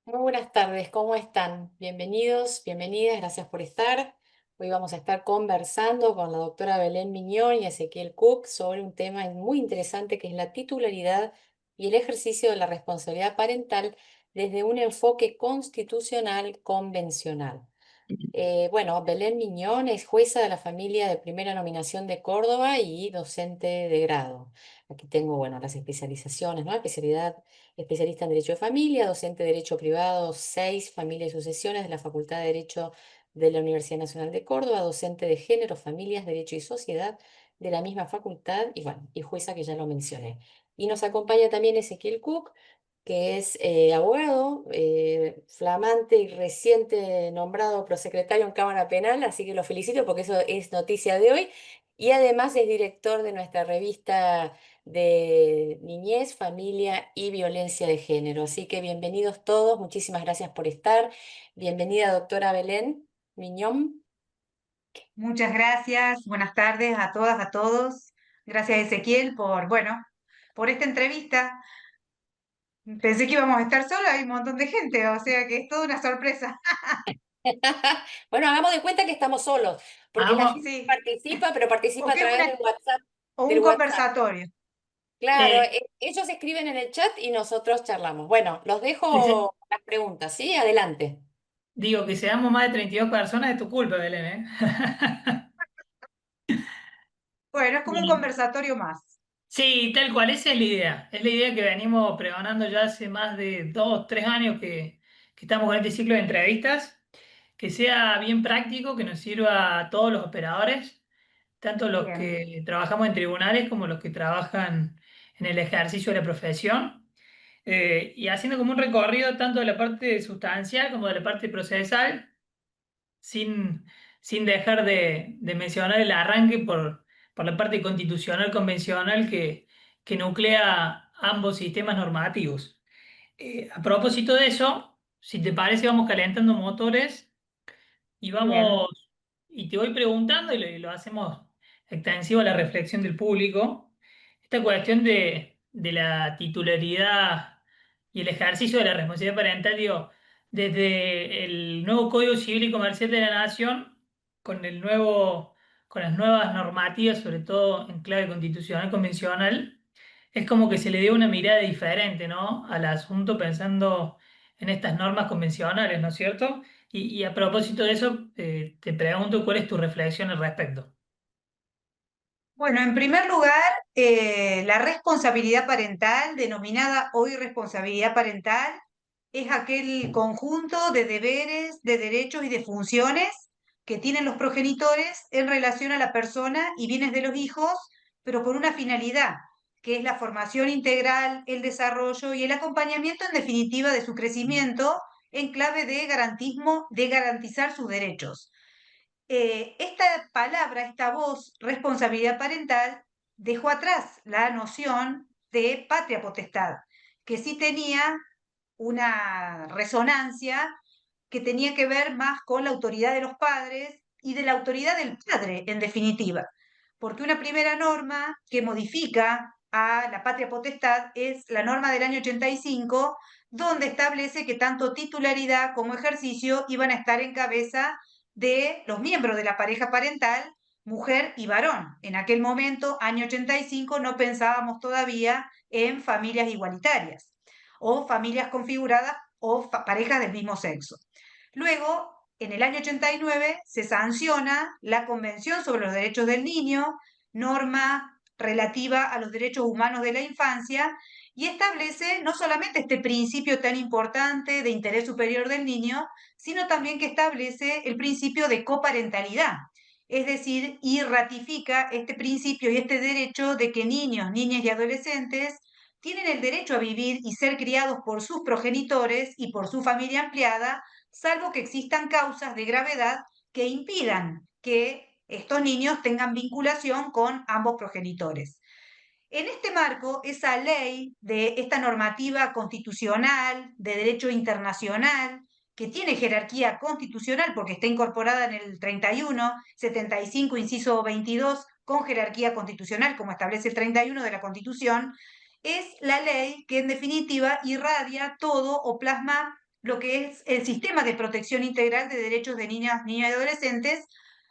Muy buenas tardes, ¿cómo están? Bienvenidos, bienvenidas, gracias por estar. Hoy vamos a estar conversando con la doctora Belén Miñón y Ezequiel Cook sobre un tema muy interesante que es la titularidad y el ejercicio de la responsabilidad parental desde un enfoque constitucional convencional. Bueno, Belén Miñón es jueza de la familia de primera nominación de Córdoba y docente de grado. Aquí tengo, bueno, las especializaciones, ¿no? Especialista en Derecho de Familia, docente de Derecho Privado 6, Familia y Sucesiones de la Facultad de Derecho de la Universidad Nacional de Córdoba, docente de Género, Familias, Derecho y Sociedad de la misma facultad y, bueno, y jueza que ya lo mencioné. Y nos acompaña también Ezequiel Cook, que es abogado, flamante y reciente nombrado prosecretario en Cámara Penal, así que lo felicito porque eso es noticia de hoy. Y además es director de nuestra revista de Niñez, Familia y Violencia de Género. Así que bienvenidos todos, muchísimas gracias por estar. Bienvenida, doctora Belén Miñón. Muchas gracias, buenas tardes a todas, a todos. Gracias Ezequiel por esta entrevista. Pensé que íbamos a estar solos, hay un montón de gente, o sea que es toda una sorpresa. Bueno, hagamos de cuenta que estamos solos, porque la Vamos, gente Sí, participa, pero participa a porque es través del WhatsApp. un Del WhatsApp. conversatorio. Claro, eh, ellos escriben en el chat y nosotros charlamos. Bueno, los que se- dejo las preguntas, ¿sí? Adelante. digo que seamos más de 32 personas es tu culpa, Belén, ¿eh? Bueno, es como un Bien. conversatorio más. Sí, tal cual, esa es la idea. Es la idea que venimos pregonando ya hace más de 2, 3 años que estamos con este ciclo de entrevistas, que sea bien práctico, que nos sirva a todos los operadores, tanto los Bien, que trabajamos en tribunales como los que trabajan en el ejercicio de la profesión. Y haciendo como un recorrido tanto de la parte sustancial como de la parte procesal, sin, sin dejar de mencionar el arranque por la parte constitucional convencional que nuclea ambos sistemas normativos. A propósito de eso, si te parece, vamos calentando motores y bien, y te voy preguntando y lo hacemos extensivo a la reflexión del público, esta cuestión de la titularidad y el ejercicio de la responsabilidad parental, digo, desde el nuevo Código Civil y Comercial de la Nación, con con las nuevas normativas, sobre todo en clave constitucional convencional, es como que se le dio una mirada diferente, ¿no? Al asunto pensando en estas normas convencionales, ¿no es cierto? Y a propósito de eso, te pregunto cuál es tu reflexión al respecto. bueno, en primer lugar, la responsabilidad parental, denominada hoy responsabilidad parental, es aquel conjunto de deberes, de derechos y de funciones que tienen los progenitores en relación a la persona y bienes de los hijos, pero con una finalidad, que es la formación integral, el desarrollo y el acompañamiento en definitiva de su crecimiento en clave de garantismo, de garantizar sus derechos. Esta palabra, esta voz, responsabilidad parental, dejó atrás la noción de patria potestad, que sí tenía una resonancia que tenía que ver más con la autoridad de los padres y de la autoridad del padre, en definitiva. Porque una primera norma que modifica a la patria potestad es la norma del año 85, donde establece que tanto titularidad como ejercicio iban a estar en cabeza de los miembros de la pareja parental, mujer y varón. En aquel momento, año 85, no pensábamos todavía en familias igualitarias o familias configuradas o parejas del mismo sexo. Luego, en el año 89, se sanciona la Convención sobre los Derechos del Niño, norma relativa a los derechos humanos de la infancia, y establece no solamente este principio tan importante de interés superior del niño, sino también que establece el principio de coparentalidad, es decir, y ratifica este principio y este derecho de que niños, niñas y adolescentes tienen el derecho a vivir y ser criados por sus progenitores y por su familia ampliada, salvo que existan causas de gravedad que impidan que estos niños tengan vinculación con ambos progenitores. En este marco, esa ley de esta normativa constitucional de derecho internacional, que tiene jerarquía constitucional porque está incorporada en el 31, 75, inciso 22 con jerarquía constitucional, como establece el 31 de la Constitución, es la ley que en definitiva irradia todo o plasma lo que es el sistema de protección integral de derechos de niñas, niños y adolescentes,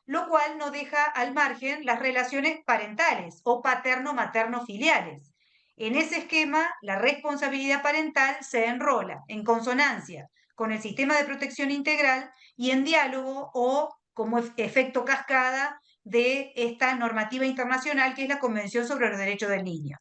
lo cual no deja al margen las relaciones parentales o paterno-materno-filiales. En ese esquema, la responsabilidad parental se enrola en consonancia con el sistema de protección integral y en diálogo o como efecto cascada de esta normativa internacional que es la Convención sobre los Derechos del Niño.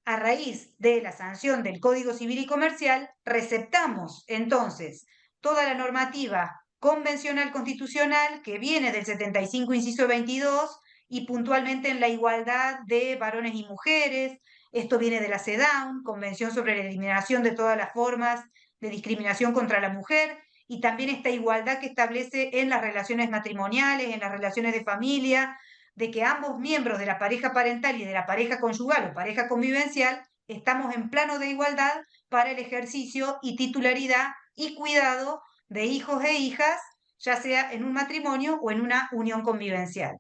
A raíz de la sanción del Código Civil y Comercial, receptamos entonces toda la normativa convencional constitucional que viene del 75, inciso 22, y puntualmente en la igualdad de varones y mujeres. Esto viene de la CEDAW, Convención sobre la Eliminación de todas las formas de discriminación contra la mujer, y también esta igualdad que establece en las relaciones matrimoniales, en las relaciones de familia, de que ambos miembros de la pareja parental y de la pareja conyugal o pareja convivencial estamos en plano de igualdad para el ejercicio y titularidad y cuidado de hijos e hijas, ya sea en un matrimonio o en una unión convivencial.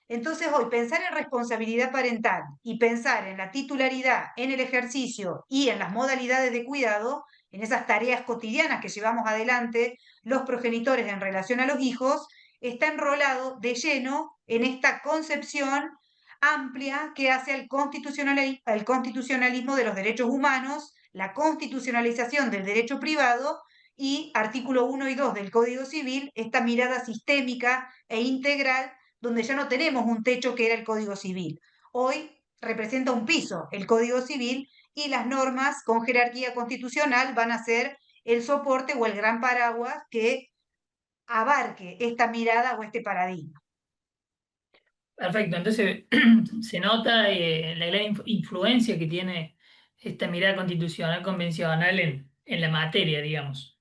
Entonces, hoy pensar en responsabilidad parental y pensar en la titularidad, en el ejercicio y en las modalidades de cuidado, en esas tareas cotidianas que llevamos adelante los progenitores en relación a los hijos, está enrolado de lleno en esta concepción amplia que hace al constitucionalismo de los derechos humanos, la constitucionalización del derecho privado y artículo 1 y 2 del Código Civil, esta mirada sistémica e integral donde ya no tenemos un techo que era el Código Civil. Hoy representa un piso el Código Civil y las normas con jerarquía constitucional van a ser el soporte o el gran paraguas que abarque esta mirada o este paradigma. Perfecto, entonces se nota la gran influencia que tiene esta mirada constitucional convencional en la materia, digamos.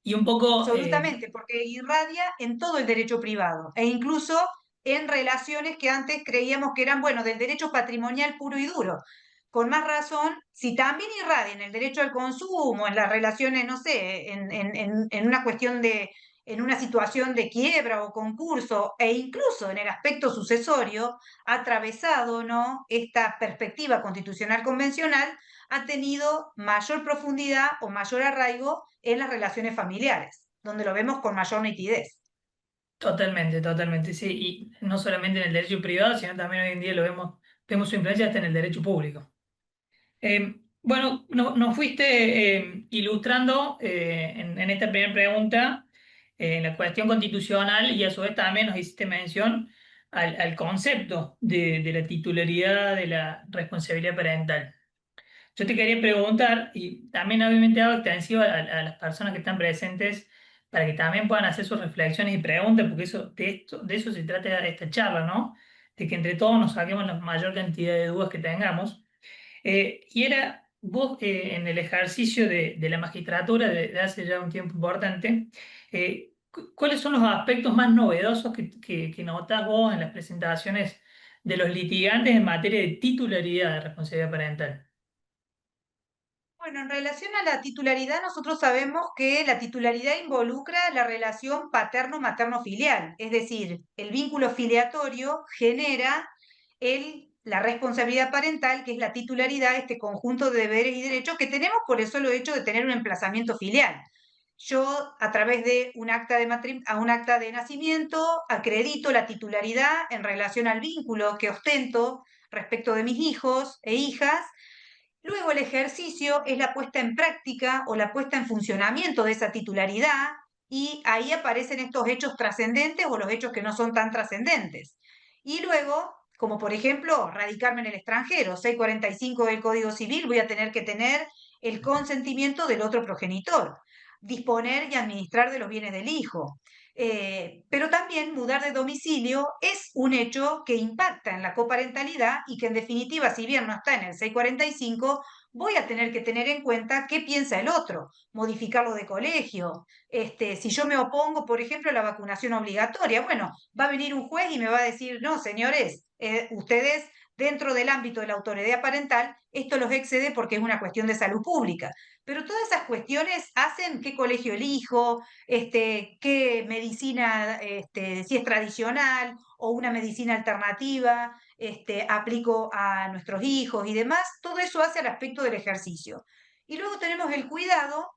Y un poco, Absolutamente, porque irradia en todo el derecho privado e incluso en relaciones que antes creíamos que eran, bueno, del derecho patrimonial puro y duro. Con más razón, si también irradia en el derecho al consumo, en las relaciones, no sé, en una cuestión de, en una situación de quiebra o concurso, e incluso en el aspecto sucesorio, atravesado, ¿no? Esta perspectiva constitucional convencional, ha tenido mayor profundidad o mayor arraigo en las relaciones familiares, donde lo vemos con mayor nitidez. totalmente, totalmente, sí, y no solamente en el derecho privado, sino también hoy en día lo vemos su influencia hasta en el derecho público. Bueno, nos fuiste ilustrando en esta primera pregunta en la cuestión constitucional y a su vez también nos hiciste mención al concepto de la titularidad de la responsabilidad parental. Yo te quería preguntar, y también obviamente hago extensivo a las personas que están presentes para que también puedan hacer sus reflexiones y preguntas, porque de eso se trata esta charla, ¿no? De que entre todos nos saquemos la mayor cantidad de dudas que tengamos. Y era vos en el ejercicio de la magistratura de hace ya un tiempo importante, ¿cuáles son los aspectos más novedosos que notás vos en las presentaciones de los litigantes en materia de titularidad de responsabilidad parental? Bueno, en relación a la titularidad, nosotros sabemos que la titularidad involucra la relación paterno-materno-filial, es decir, el vínculo filiatorio genera la responsabilidad parental, que es la titularidad, este conjunto de deberes y derechos que tenemos por el solo hecho de tener un emplazamiento filial. Yo, a través de un acta de nacimiento, acredito la titularidad en relación al vínculo que ostento respecto de mis hijos e hijas. Luego el ejercicio es la puesta en práctica o la puesta en funcionamiento de esa titularidad y ahí aparecen estos hechos trascendentes o los hechos que no son tan trascendentes. Y luego, como por ejemplo, radicarme en el extranjero, 645 del Código Civil, voy a tener que tener el consentimiento del otro progenitor, disponer y administrar de los bienes del hijo. Pero también mudar de domicilio es un hecho que impacta en la coparentalidad y que en definitiva, si bien no está en el 645, voy a tener que tener en cuenta qué piensa el otro, modificarlo de colegio. Si yo me opongo, por ejemplo, a la vacunación obligatoria, bueno, va a venir un juez y me va a decir, no, señores, ustedes dentro del ámbito de la autoridad parental, esto los excede porque es una cuestión de salud pública. Pero todas esas cuestiones hacen qué colegio elijo, qué medicina, si es tradicional o una medicina alternativa, aplico a nuestros hijos y demás. Todo eso hace al aspecto del ejercicio. Y luego tenemos el cuidado,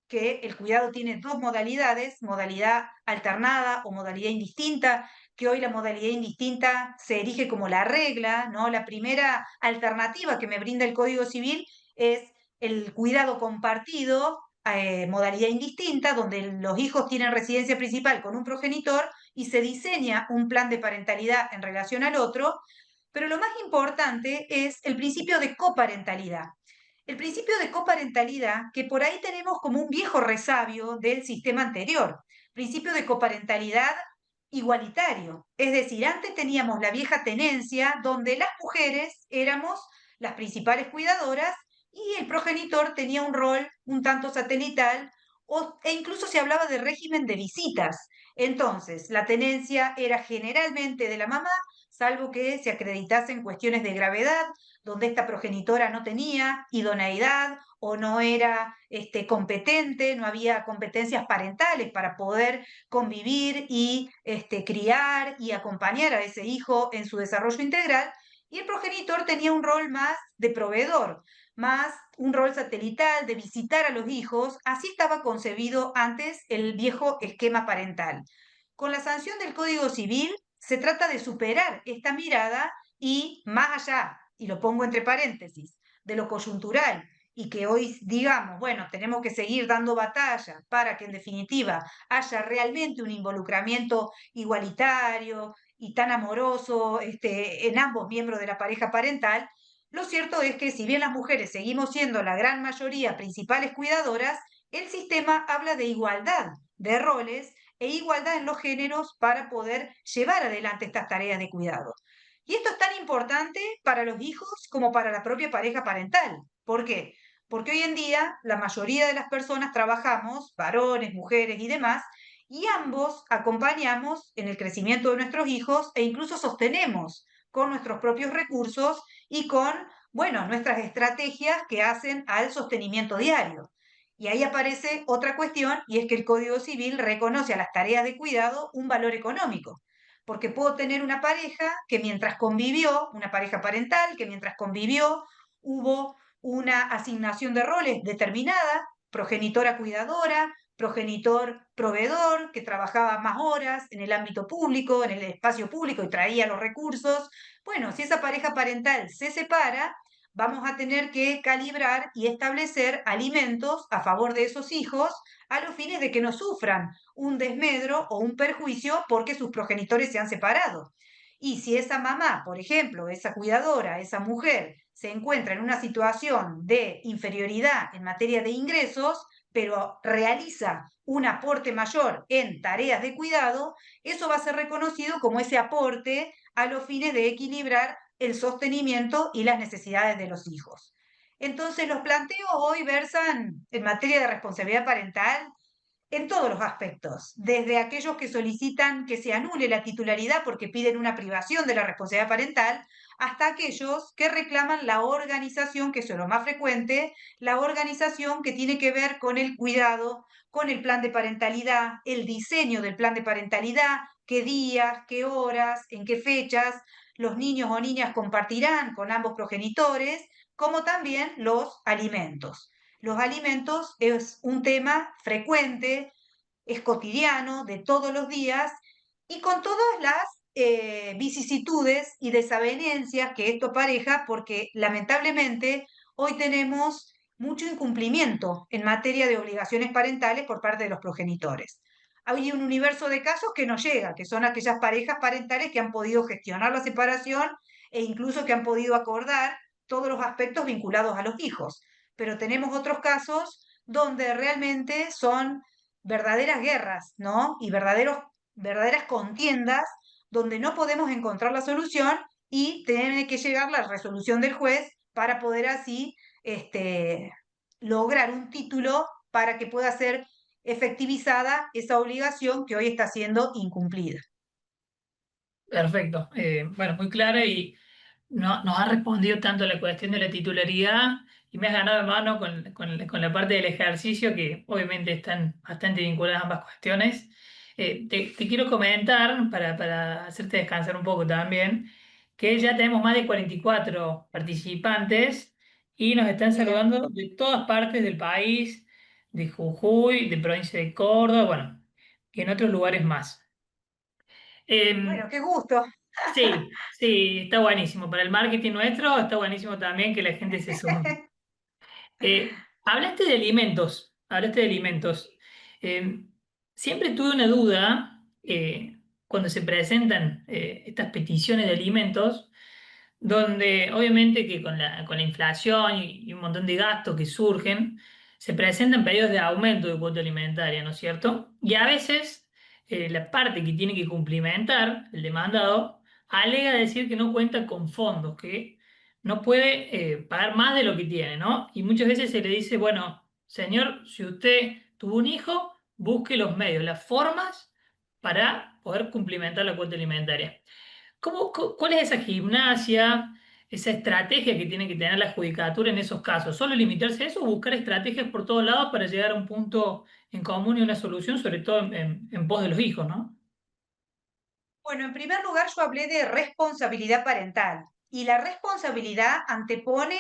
que el cuidado tiene dos modalidades, modalidad alternada o modalidad indistinta, que hoy la modalidad indistinta se erige como la regla, ¿no? La primera alternativa que me brinda el Código Civil es el cuidado compartido, modalidad indistinta, donde los hijos tienen residencia principal con un progenitor y se diseña un plan de parentalidad en relación al otro, pero lo más importante es el principio de coparentalidad. El principio de coparentalidad, que por ahí tenemos como un viejo resabio del sistema anterior, principio de coparentalidad igualitario. Es decir, antes teníamos la vieja tenencia donde las mujeres éramos las principales cuidadoras y el progenitor tenía un rol un tanto satelital e incluso se hablaba de régimen de visitas. Entonces, la tenencia era generalmente de la mamá, salvo que se acreditasen cuestiones de gravedad donde esta progenitora no tenía idoneidad o no era competente, no había competencias parentales para poder convivir y criar y acompañar a ese hijo en su desarrollo integral, y el progenitor tenía un rol más de proveedor, más un rol satelital de visitar a los hijos. Así estaba concebido antes el viejo esquema parental. Con la sanción del Código Civil se trata de superar esta mirada y más allá, y lo pongo entre paréntesis, de lo coyuntural y que hoy digamos, bueno, tenemos que seguir dando batalla para que en definitiva haya realmente un involucramiento igualitario y tan amoroso en ambos miembros de la pareja parental. Lo cierto es que si bien las mujeres seguimos siendo la gran mayoría principales cuidadoras, el sistema habla de igualdad de roles e igualdad en los géneros para poder llevar adelante estas tareas de cuidado. Y esto es tan importante para los hijos como para la propia pareja parental. ¿Por qué? Porque hoy en día la mayoría de las personas trabajamos, varones, mujeres y demás, y ambos acompañamos en el crecimiento de nuestros hijos e incluso sostenemos con nuestros propios recursos y con, bueno, nuestras estrategias que hacen al sostenimiento diario. Y ahí aparece otra cuestión, y es que el Código Civil reconoce a las tareas de cuidado un valor económico, porque puedo tener una pareja que mientras convivió, una pareja parental, que mientras convivió hubo una asignación de roles determinada, progenitora cuidadora, progenitor proveedor, que trabajaba más horas en el ámbito público, en el espacio público y traía los recursos. Bueno, si esa pareja parental se separa, vamos a tener que calibrar y establecer alimentos a favor de esos hijos a los fines de que no sufran un desmedro o un perjuicio porque sus progenitores se han separado. Y si esa mamá, por ejemplo, esa cuidadora, esa mujer, se encuentra en una situación de inferioridad en materia de ingresos, pero realiza un aporte mayor en tareas de cuidado, eso va a ser reconocido como ese aporte a los fines de equilibrar el sostenimiento y las necesidades de los hijos. Entonces, los planteos hoy versan en materia de responsabilidad parental en todos los aspectos, desde aquellos que solicitan que se anule la titularidad porque piden una privación de la responsabilidad parental, hasta aquellos que reclaman la organización, que es lo más frecuente, la organización que tiene que ver con el cuidado, con el plan de parentalidad, el diseño del plan de parentalidad, qué días, qué horas, en qué fechas los niños o niñas compartirán con ambos progenitores, como también los alimentos. Los alimentos es un tema frecuente, es cotidiano, de todos los días, y con todas las vicisitudes y desavenencias que esto apareja, porque lamentablemente hoy tenemos mucho incumplimiento en materia de obligaciones parentales por parte de los progenitores. Hay un universo de casos que no llega, que son aquellas parejas parentales que han podido gestionar la separación e incluso que han podido acordar todos los aspectos vinculados a los hijos, pero tenemos otros casos donde realmente son verdaderas guerras, ¿no? Y verdaderas contiendas donde no podemos encontrar la solución y tiene que llegar la resolución del juez para poder así lograr un título para que pueda ser efectivizada esa obligación que hoy está siendo incumplida. Perfecto. Bueno, muy clara y no, nos has respondido tanto a la cuestión de la titularidad y me has ganado de mano con la parte del ejercicio, que obviamente están bastante vinculadas ambas cuestiones. Te quiero comentar, para hacerte descansar un poco también, que ya tenemos más de 44 participantes y nos están Bien. saludando de todas partes del país, de Jujuy, de provincia de Córdoba, bueno, y en otros lugares más. Bueno, Em, qué gusto. Sí, sí, está buenísimo. Para el marketing nuestro está buenísimo también que la gente se sume. Hablaste de alimentos, hablaste de alimentos. Eh, Siempre tuve una duda cuando se presentan estas peticiones de alimentos, donde obviamente que con la inflación y un montón de gastos que surgen, se presentan pedidos de aumento de cuota alimentaria, ¿no es cierto? Y a veces la parte que tiene que cumplimentar, el demandado, alega decir que no cuenta con fondos, que no puede pagar más de lo que tiene, ¿no? Y muchas veces se le dice, bueno, señor, si usted tuvo un hijo, busque los medios, las formas para poder cumplimentar la cuota alimentaria. ¿Cuál es esa gimnasia, esa estrategia que tiene que tener la judicatura en esos casos? ¿Solo limitarse a eso o buscar estrategias por todos lados para llegar a un punto en común y una solución, sobre todo en pos de los hijos, ¿no? Bueno, en primer lugar yo hablé de responsabilidad parental y la responsabilidad antepone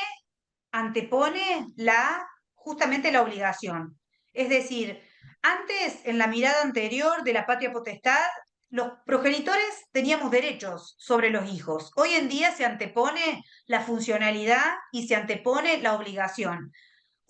justamente la obligación. Es decir, antes, en la mirada anterior de la patria potestad, los progenitores teníamos derechos sobre los hijos. Hoy en día se antepone la funcionalidad y se antepone la obligación.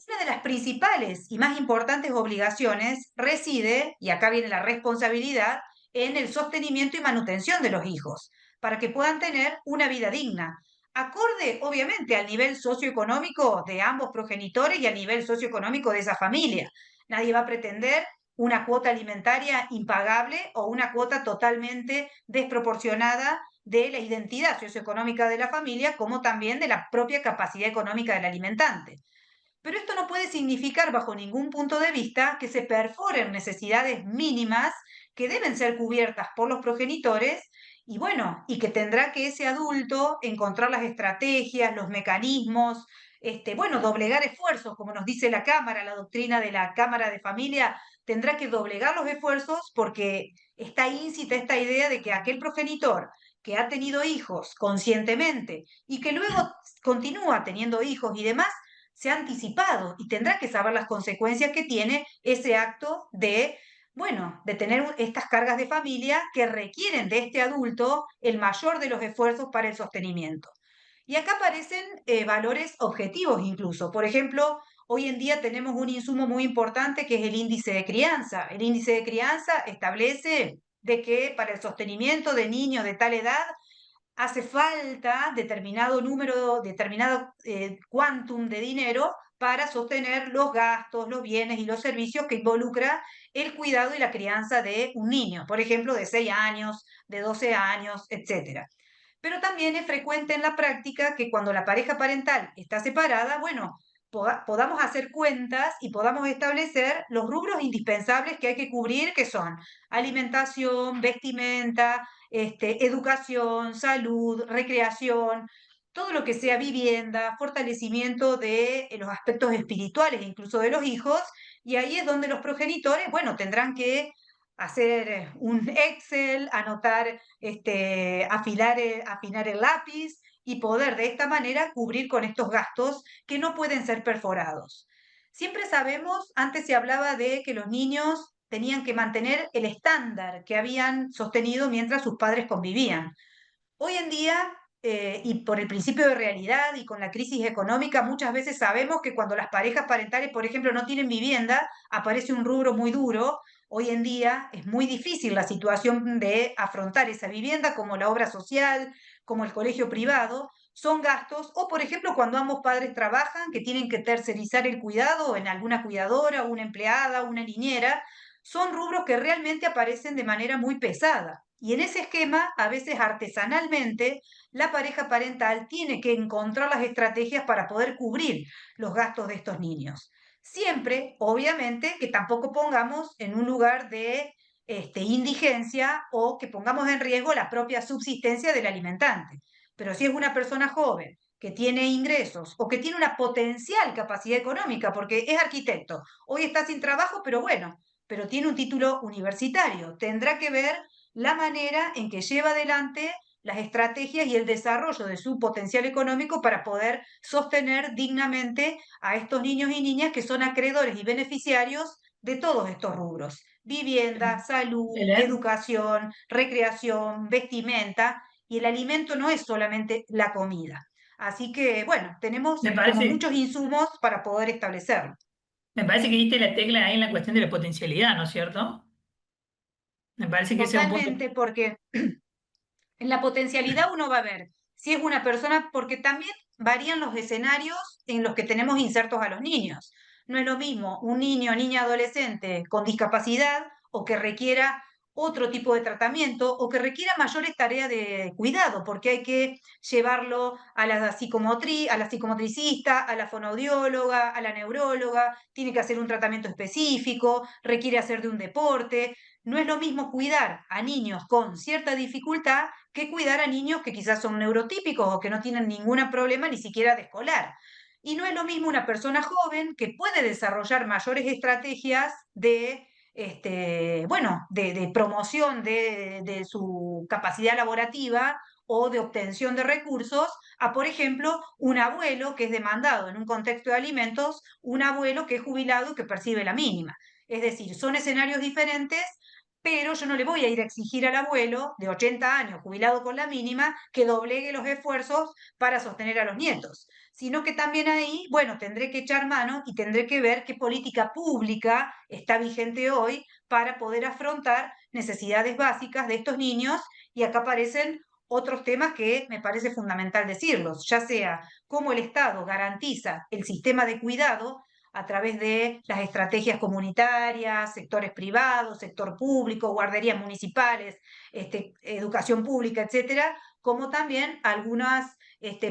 Una de las principales y más importantes obligaciones reside, y acá viene la responsabilidad, en el sostenimiento y manutención de los hijos, para que puedan tener una vida digna, acorde obviamente al nivel socioeconómico de ambos progenitores y al nivel socioeconómico de esa familia. Nadie va a pretender una cuota alimentaria impagable o una cuota totalmente desproporcionada de la identidad socioeconómica de la familia, como también de la propia capacidad económica del alimentante. Pero esto no puede significar bajo ningún punto de vista que se perforen necesidades mínimas que deben ser cubiertas por los progenitores y bueno, y que tendrá que ese adulto encontrar las estrategias, los mecanismos, bueno, doblegar esfuerzos, como nos dice la Cámara, la doctrina de la Cámara de Familia, tendrá que doblegar los esfuerzos porque está íncita esta idea de que aquel progenitor que ha tenido hijos conscientemente y que luego continúa teniendo hijos y demás, se ha anticipado y tendrá que saber las consecuencias que tiene ese acto de, bueno, de tener estas cargas de familia que requieren de este adulto el mayor de los esfuerzos para el sostenimiento. Y acá aparecen valores objetivos incluso. Por ejemplo, hoy en día tenemos un insumo muy importante que es el índice de crianza. El índice de crianza establece de que para el sostenimiento de niños de tal edad hace falta determinado número, determinado quantum de dinero para sostener los gastos, los bienes y los servicios que involucra el cuidado y la crianza de un niño, por ejemplo, de 6 años, de 12 años, etcétera. Pero también es frecuente en la práctica que cuando la pareja parental está separada, bueno, podamos hacer cuentas y podamos establecer los rubros indispensables que hay que cubrir, que son alimentación, vestimenta, educación, salud, recreación, todo lo que sea vivienda, fortalecimiento de los aspectos espirituales, incluso de los hijos, y ahí es donde los progenitores, bueno, tendrán que hacer un Excel, anotar, afinar el lápiz y poder de esta manera cubrir con estos gastos que no pueden ser perforados. Siempre sabemos, antes se hablaba de que los niños tenían que mantener el estándar que habían sostenido mientras sus padres convivían. Hoy en día, y por el principio de realidad y con la crisis económica, muchas veces sabemos que cuando las parejas parentales, por ejemplo, no tienen vivienda, aparece un rubro muy duro. Hoy en día es muy difícil la situación de afrontar esa vivienda, como la obra social, como el colegio privado. Son gastos, o por ejemplo, cuando ambos padres trabajan, que tienen que tercerizar el cuidado en alguna cuidadora, una empleada, una niñera, son rubros que realmente aparecen de manera muy pesada. Y en ese esquema, a veces artesanalmente, la pareja parental tiene que encontrar las estrategias para poder cubrir los gastos de estos niños. Siempre, obviamente, que tampoco pongamos en un lugar de indigencia o que pongamos en riesgo la propia subsistencia del alimentante. Pero si es una persona joven que tiene ingresos o que tiene una potencial capacidad económica, porque es arquitecto, hoy está sin trabajo, pero bueno, pero tiene un título universitario, tendrá que ver la manera en que lleva adelante las estrategias y el desarrollo de su potencial económico para poder sostener dignamente a estos niños y niñas que son acreedores y beneficiarios de todos estos rubros: vivienda, salud, Belén, educación, recreación, vestimenta, y el alimento no es solamente la comida. Así que, bueno, tenemos me como parece, muchos insumos para poder establecerlo. me parece que diste la tecla ahí en la cuestión de la potencialidad, ¿no es cierto? Me parece que ese es un punto. Totalmente, porque en la potencialidad uno va a ver si es una persona, porque también varían los escenarios en los que tenemos insertos a los niños. No es lo mismo un niño o niña adolescente con discapacidad o que requiera otro tipo de tratamiento o que requiera mayores tareas de cuidado, porque hay que llevarlo a la a la psicomotricista, a la fonoaudióloga, a la neuróloga, tiene que hacer un tratamiento específico, requiere hacer de un deporte. No es lo mismo cuidar a niños con cierta dificultad que cuidar a niños que quizás son neurotípicos o que no tienen ningún problema ni siquiera de escolar. Y no es lo mismo una persona joven que puede desarrollar mayores estrategias de, bueno, de promoción de su capacidad laborativa o de obtención de recursos, a, por ejemplo, un abuelo que es demandado en un contexto de alimentos, un abuelo que es jubilado y que percibe la mínima. Es decir, son escenarios diferentes, pero yo no le voy a ir a exigir al abuelo de 80 años, jubilado con la mínima, que doblegue los esfuerzos para sostener a los nietos, sino que también ahí, bueno, tendré que echar mano y tendré que ver qué política pública está vigente hoy para poder afrontar necesidades básicas de estos niños. Y acá aparecen otros temas que me parece fundamental decirlos, ya sea cómo el Estado garantiza el sistema de cuidado a través de las estrategias comunitarias, sectores privados, sector público, guarderías municipales, educación pública, etcétera, como también algunas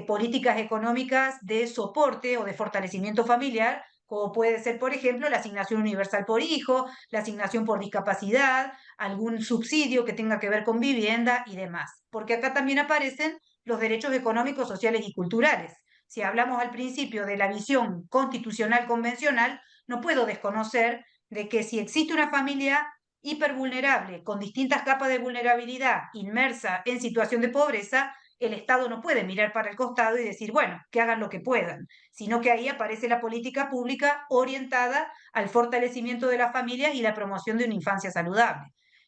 políticas económicas de soporte o de fortalecimiento familiar, como puede ser, por ejemplo, la asignación universal por hijo, la asignación por discapacidad, algún subsidio que tenga que ver con vivienda y demás. Porque acá también aparecen los derechos económicos, sociales y culturales. Si hablamos al principio de la visión constitucional convencional, no puedo desconocer de que si existe una familia hipervulnerable, con distintas capas de vulnerabilidad, inmersa en situación de pobreza, el Estado no puede mirar para el costado y decir, bueno, que hagan lo que puedan, sino que ahí aparece la política pública orientada al fortalecimiento de las familias y la promoción de una infancia saludable.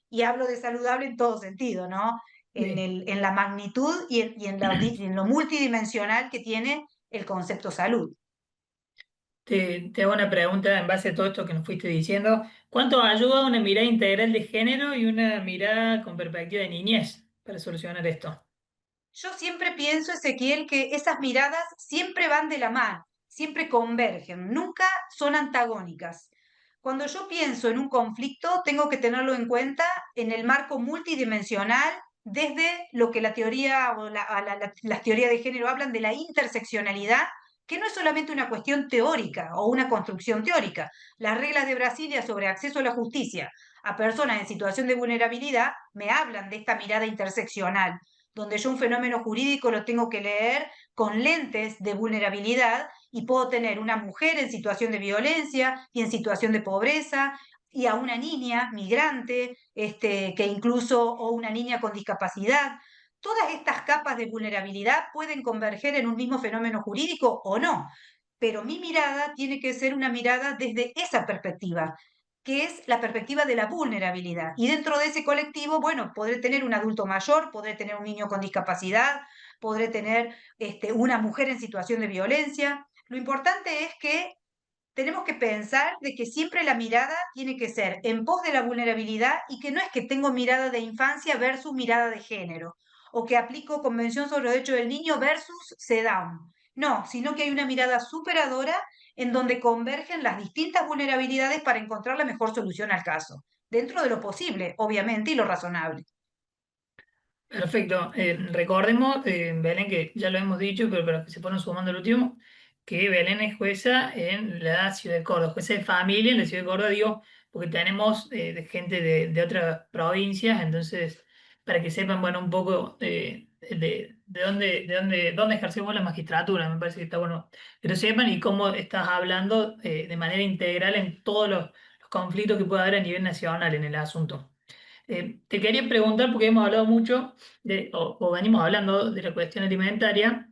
Y hablo de saludable en todo sentido, ¿no? Sí. En la magnitud y en lo multidimensional que tiene el concepto salud. Te hago una pregunta en base a todo esto que nos fuiste diciendo. ¿Cuánto ayuda una mirada integral de género y una mirada con perspectiva de niñez para solucionar esto? Yo siempre pienso, Ezequiel, que esas miradas siempre van de la mano, siempre convergen, nunca son antagónicas. Cuando yo pienso en un conflicto, tengo que tenerlo en cuenta en el marco multidimensional, desde lo que la teoría o las teorías de género hablan de la interseccionalidad, que no es solamente una cuestión teórica o una construcción teórica. Las reglas de Brasilia sobre acceso a la justicia a personas en situación de vulnerabilidad me hablan de esta mirada interseccional, donde yo un fenómeno jurídico lo tengo que leer con lentes de vulnerabilidad y puedo tener una mujer en situación de violencia y en situación de pobreza y a una niña migrante, que incluso, o una niña con discapacidad. Todas estas capas de vulnerabilidad pueden converger en un mismo fenómeno jurídico o no, pero mi mirada tiene que ser una mirada desde esa perspectiva, que es la perspectiva de la vulnerabilidad. Y dentro de ese colectivo, bueno, podré tener un adulto mayor, podré tener un niño con discapacidad, podré tener una mujer en situación de violencia. Lo importante es que tenemos que pensar de que siempre la mirada tiene que ser en pos de la vulnerabilidad y que no es que tengo mirada de infancia versus mirada de género o que aplico Convención sobre los Derechos del Niño versus CEDAW. No, sino que hay una mirada superadora en donde convergen las distintas vulnerabilidades para encontrar la mejor solución al caso, dentro de lo posible, obviamente, y lo razonable. Perfecto. Recordemos, Belén, que ya lo hemos dicho, pero para los que se ponen sumando el último, que Belén es jueza en la ciudad de Córdoba, jueza de familia en la ciudad de Córdoba, digo, porque tenemos de gente de otras provincias, entonces, para que sepan, bueno, un poco dónde ejercemos la magistratura. Me parece que está bueno que lo sepan y cómo estás hablando de manera integral en todos los conflictos que puede haber a nivel nacional en el asunto. Te quería preguntar, porque hemos hablado mucho o venimos hablando de la cuestión alimentaria,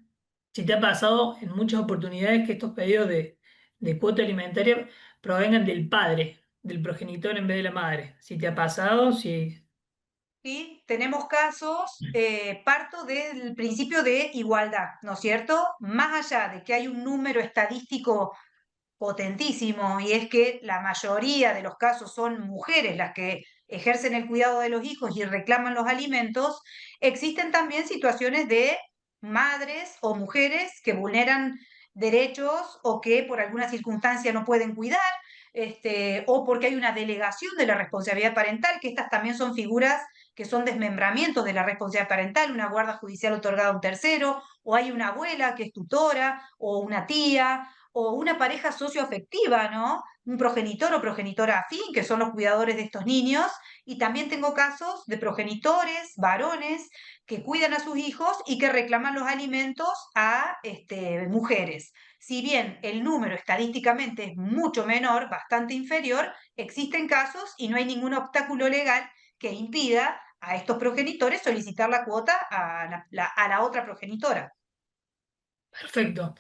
si te ha pasado en muchas oportunidades que estos pedidos de cuota alimentaria provengan del padre, del progenitor en vez de la madre. Si te ha pasado, si... ¿Sí? Tenemos casos, parto del principio de igualdad, ¿no es cierto? Más allá de que hay un número estadístico potentísimo y es que la mayoría de los casos son mujeres las que ejercen el cuidado de los hijos y reclaman los alimentos, existen también situaciones de madres o mujeres que vulneran derechos o que por alguna circunstancia no pueden cuidar, o porque hay una delegación de la responsabilidad parental, que estas también son figuras que son desmembramientos de la responsabilidad parental, una guarda judicial otorgada a un tercero, o hay una abuela que es tutora, o una tía, o una pareja socioafectiva, ¿no? Un progenitor o progenitora afín, que son los cuidadores de estos niños, y también tengo casos de progenitores, varones, que cuidan a sus hijos y que reclaman los alimentos a mujeres. Si bien el número estadísticamente es mucho menor, bastante inferior, existen casos y no hay ningún obstáculo legal que impida a estos progenitores solicitar la cuota a la otra progenitora. Perfecto.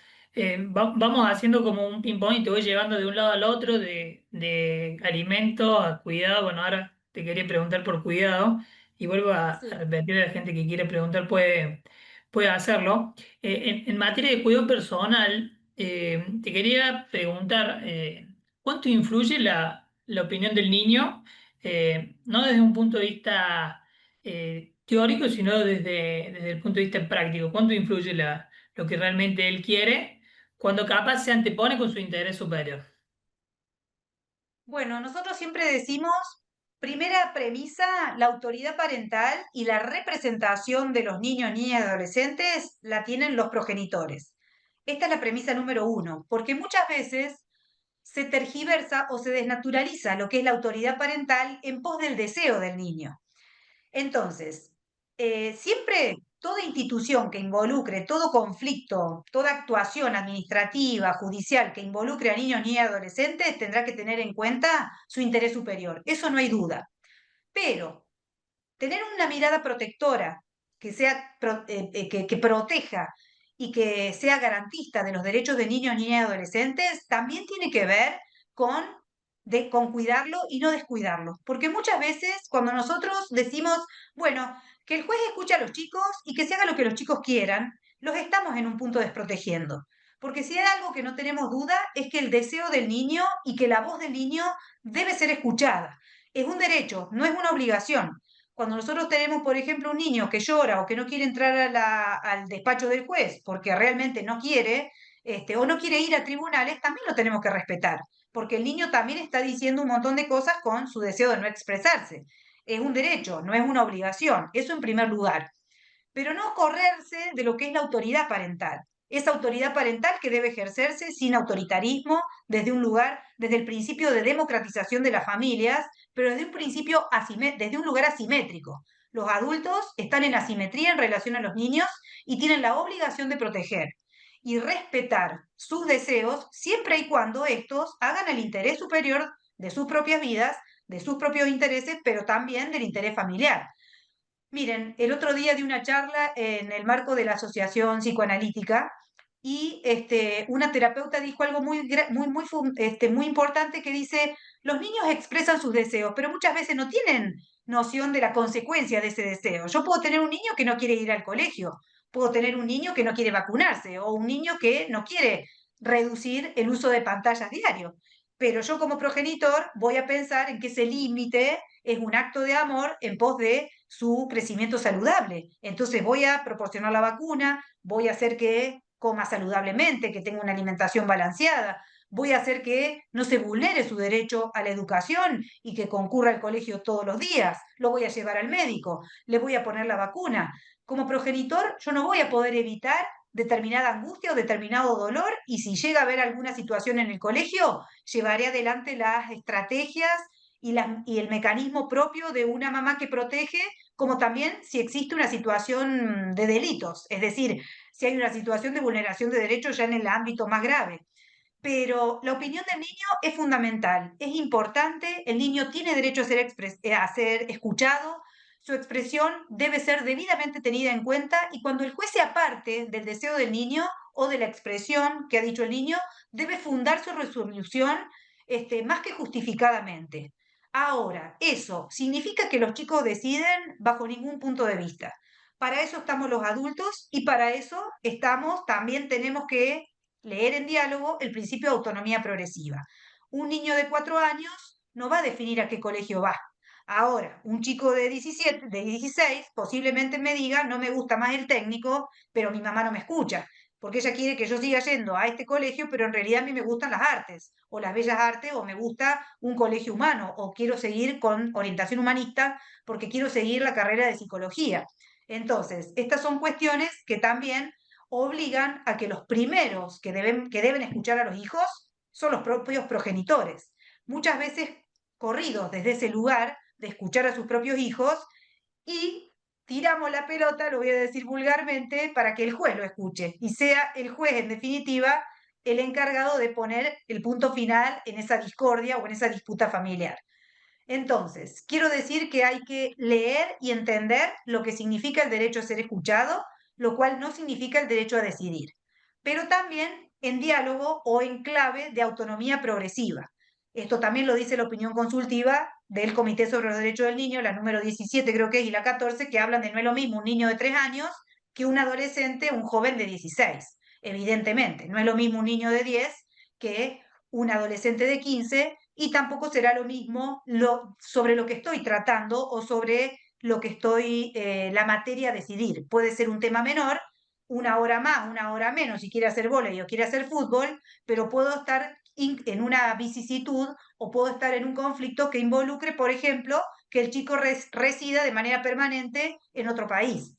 Vamos haciendo como un ping-pong y te voy llevando de un lado al otro, de alimento a cuidado. Bueno, ahora te quería preguntar por cuidado y vuelvo a Sí. repetir a la gente que quiere preguntar puede hacerlo. En materia de cuidado personal, te quería preguntar, ¿cuánto influye la opinión del niño? No desde un punto de vista teórico, sino desde el punto de vista práctico. ¿Cuánto influye lo que realmente él quiere, cuando capaz se antepone con su interés superior? Bueno, nosotros siempre decimos, primera premisa, la autoridad parental y la representación de los niños, niñas y adolescentes la tienen los progenitores. Esta es la premisa número uno, porque muchas veces se tergiversa o se desnaturaliza lo que es la autoridad parental en pos del deseo del niño. Entonces, siempre toda institución que involucre, todo conflicto, toda actuación administrativa, judicial que involucre a niños ni adolescentes tendrá que tener en cuenta su interés superior. Eso no hay duda. Pero tener una mirada protectora que sea que proteja y que sea garantista de los derechos de niños, niñas y adolescentes también tiene que ver con, con cuidarlo y no descuidarlo. Porque muchas veces cuando nosotros decimos, bueno, que el juez escuche a los chicos y que se haga lo que los chicos quieran, los estamos en un punto desprotegiendo. Porque si hay algo que no tenemos duda es que el deseo del niño y que la voz del niño debe ser escuchada. Es un derecho, no es una obligación. Cuando nosotros tenemos, por ejemplo, un niño que llora o que no quiere entrar al despacho del juez porque realmente no quiere, o no quiere ir a tribunales, también lo tenemos que respetar, porque el niño también está diciendo un montón de cosas con su deseo de no expresarse. Es un derecho, no es una obligación, eso en primer lugar. Pero no correrse de lo que es la autoridad parental. Esa autoridad parental que debe ejercerse sin autoritarismo, desde un lugar, desde el principio de democratización de las familias, pero desde un principio, desde un lugar asimétrico. Los adultos están en asimetría en relación a los niños y tienen la obligación de proteger y respetar sus deseos siempre y cuando estos hagan el interés superior de sus propias vidas, de sus propios intereses, pero también del interés familiar. Miren, el otro día di una charla en el marco de la Asociación Psicoanalítica y una terapeuta dijo algo muy importante que dice, los niños expresan sus deseos, pero muchas veces no tienen noción de la consecuencia de ese deseo. Yo puedo tener un niño que no quiere ir al colegio, puedo tener un niño que no quiere vacunarse o un niño que no quiere reducir el uso de pantallas diario. Pero yo como progenitor voy a pensar en que ese límite es un acto de amor en pos de su crecimiento saludable. Entonces voy a proporcionar la vacuna, voy a hacer que coma saludablemente, que tenga una alimentación balanceada, voy a hacer que no se vulnere su derecho a la educación y que concurra al colegio todos los días, lo voy a llevar al médico, le voy a poner la vacuna. Como progenitor, yo no voy a poder evitar determinada angustia o determinado dolor y si llega a haber alguna situación en el colegio, llevaré adelante las estrategias y el mecanismo propio de una mamá que protege como también si existe una situación de delitos, es decir, si hay una situación de vulneración de derechos ya en el ámbito más grave. Pero la opinión del niño es fundamental, es importante, el niño tiene derecho a a ser escuchado, su expresión debe ser debidamente tenida en cuenta y cuando el juez se aparte del deseo del niño o de la expresión que ha dicho el niño, debe fundar su resolución más que justificadamente. Ahora, ¿eso significa que los chicos deciden bajo ningún punto de vista? Para eso estamos los adultos y para eso también tenemos que leer en diálogo el principio de autonomía progresiva. Un niño de 4 años no va a definir a qué colegio va. Ahora, un chico de 17, de 16, posiblemente me diga, no me gusta más el técnico, pero mi mamá no me escucha, porque ella quiere que yo siga yendo a este colegio, pero en realidad a mí me gustan las artes, o las bellas artes, o me gusta un colegio humano, o quiero seguir con orientación humanista, porque quiero seguir la carrera de psicología. Entonces, estas son cuestiones que también obligan a que los primeros que deben escuchar a los hijos son los propios progenitores. Muchas veces corridos desde ese lugar de escuchar a sus propios hijos y tiramos la pelota, lo voy a decir vulgarmente, para que el juez lo escuche y sea el juez, en definitiva, el encargado de poner el punto final en esa discordia o en esa disputa familiar. Entonces, quiero decir que hay que leer y entender lo que significa el derecho a ser escuchado, lo cual no significa el derecho a decidir, pero también en diálogo o en clave de autonomía progresiva. Esto también lo dice la opinión consultiva del Comité sobre los Derechos del Niño, la número 17 creo que es y la 14, que hablan de no es lo mismo un niño de 3 años que un adolescente, un joven de 16. Evidentemente, no es lo mismo un niño de 10 que un adolescente de 15 y tampoco será lo mismo sobre lo que estoy tratando o sobre lo que la materia a decidir. Puede ser un tema menor, 1 hora más, 1 hora menos, si quiere hacer vóley o quiere hacer fútbol, pero puedo estar en una vicisitud o puedo estar en un conflicto que involucre, por ejemplo, que el chico resida de manera permanente en otro país.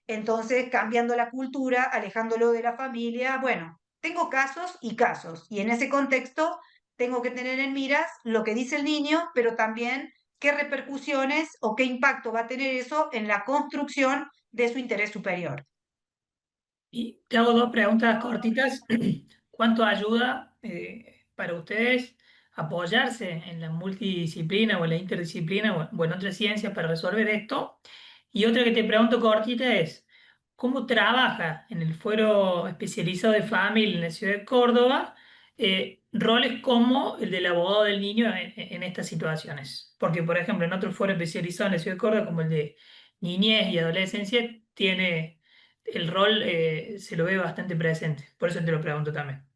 Entonces, cambiando la cultura, alejándolo de la familia, bueno, tengo casos y casos, y en ese contexto tengo que tener en miras lo que dice el niño, pero también qué repercusiones o qué impacto va a tener eso en la construcción de su interés superior. Y te hago dos preguntas cortitas. ¿Cuánto ayuda para ustedes apoyarse en la multidisciplina o en la interdisciplina o en otras ciencias para resolver esto? Y otra que te pregunto cortita es, ¿cómo trabaja en el fuero especializado de familia en la ciudad de Córdoba roles como el del abogado del niño en estas situaciones? Porque, por ejemplo, en otro fuero especializado en la ciudad de Córdoba, como el de niñez y adolescencia, tiene el rol, se lo ve bastante presente. Por eso te lo pregunto también.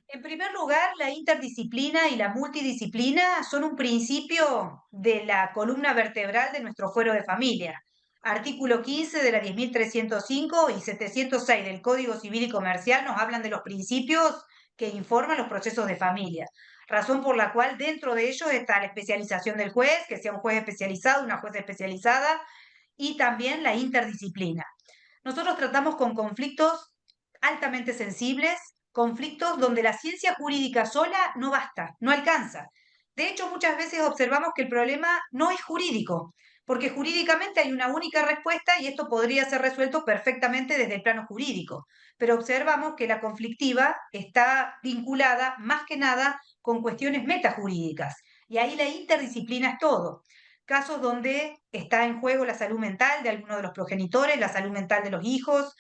En primer lugar, la interdisciplina y la multidisciplina son un principio de la columna vertebral de nuestro fuero de familia. Artículo 15 de la 10.305 y 706 del Código Civil y Comercial nos hablan de los principios que informan los procesos de familia, razón por la cual dentro de ellos está la especialización del juez, que sea un juez especializado, una jueza especializada, y también la interdisciplina. Nosotros tratamos con conflictos altamente sensibles, conflictos donde la ciencia jurídica sola no basta, no alcanza. De hecho, muchas veces observamos que el problema no es jurídico, porque jurídicamente hay una única respuesta y esto podría ser resuelto perfectamente desde el plano jurídico. Pero observamos que la conflictiva está vinculada más que nada con cuestiones metajurídicas. Y ahí la interdisciplina es todo. Casos donde está en juego la salud mental de alguno de los progenitores, la salud mental de los hijos,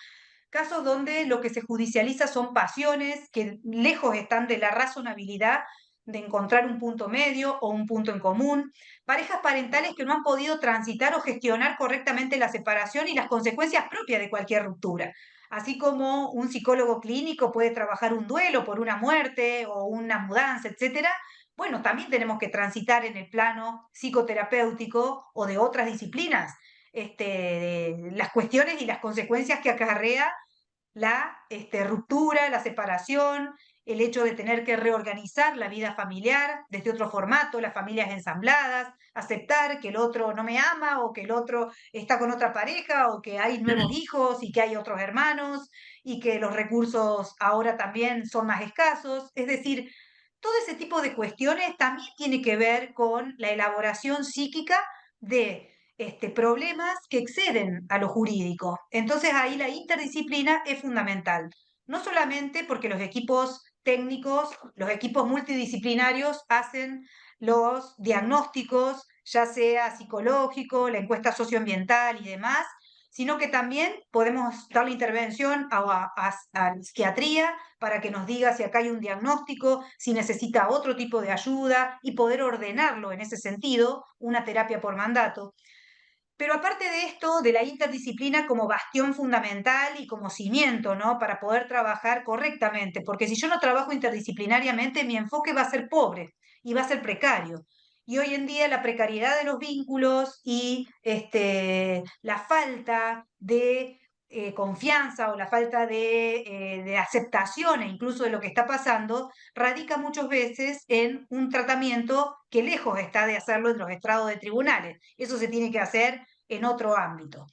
casos donde lo que se judicializa son pasiones que lejos están de la razonabilidad de encontrar un punto medio o un punto en común, parejas parentales que no han podido transitar o gestionar correctamente la separación y las consecuencias propias de cualquier ruptura. Así como un psicólogo clínico puede trabajar un duelo por una muerte o una mudanza, etcétera, bueno, también tenemos que transitar en el plano psicoterapéutico o de otras disciplinas las cuestiones y las consecuencias que acarrea la ruptura, la separación, el hecho de tener que reorganizar la vida familiar desde otro formato, las familias ensambladas, aceptar que el otro no me ama o que el otro está con otra pareja o que hay nuevos hijos y que hay otros hermanos y que los recursos ahora también son más escasos. Es decir, todo ese tipo de cuestiones también tiene que ver con la elaboración psíquica de problemas que exceden a lo jurídico. Entonces ahí la interdisciplina es fundamental, no solamente porque los equipos técnicos, los equipos multidisciplinarios hacen los diagnósticos, ya sea psicológico, la encuesta socioambiental y demás, sino que también podemos dar la intervención a psiquiatría para que nos diga si acá hay un diagnóstico, si necesita otro tipo de ayuda y poder ordenarlo en ese sentido, una terapia por mandato. Pero aparte de esto, de la interdisciplina como bastión fundamental y como cimiento, ¿no? Para poder trabajar correctamente, porque si yo no trabajo interdisciplinariamente, mi enfoque va a ser pobre y va a ser precario. Y hoy en día la precariedad de los vínculos y la falta de confianza o la falta de aceptación e incluso de lo que está pasando, radica muchas veces en un tratamiento que lejos está de hacerlo en los estrados de tribunales. Eso se tiene que hacer en otro ámbito.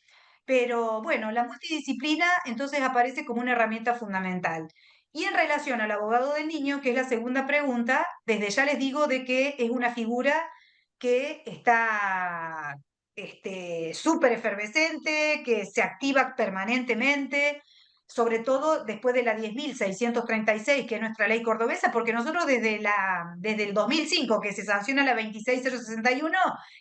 Pero bueno, la multidisciplina entonces aparece como una herramienta fundamental. Y en relación al abogado del niño, que es la segunda pregunta, desde ya les digo de que es una figura que está súper efervescente, que se activa permanentemente, sobre todo después de la 10.636, que es nuestra ley cordobesa, porque nosotros desde el 2005, que se sanciona la 26.061,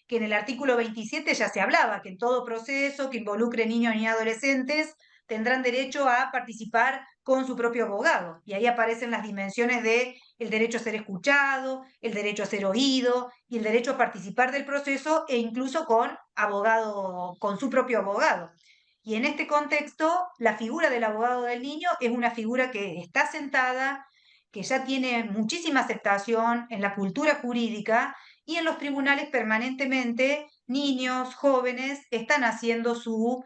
que en el artículo 27 ya se hablaba que en todo proceso que involucre niños y adolescentes tendrán derecho a participar con su propio abogado. Y ahí aparecen las dimensiones de el derecho a ser escuchado, el derecho a ser oído y el derecho a participar del proceso e incluso con abogado, con su propio abogado. Y en este contexto, la figura del abogado del niño es una figura que está sentada, que ya tiene muchísima aceptación en la cultura jurídica y en los tribunales permanentemente niños, jóvenes, están haciendo su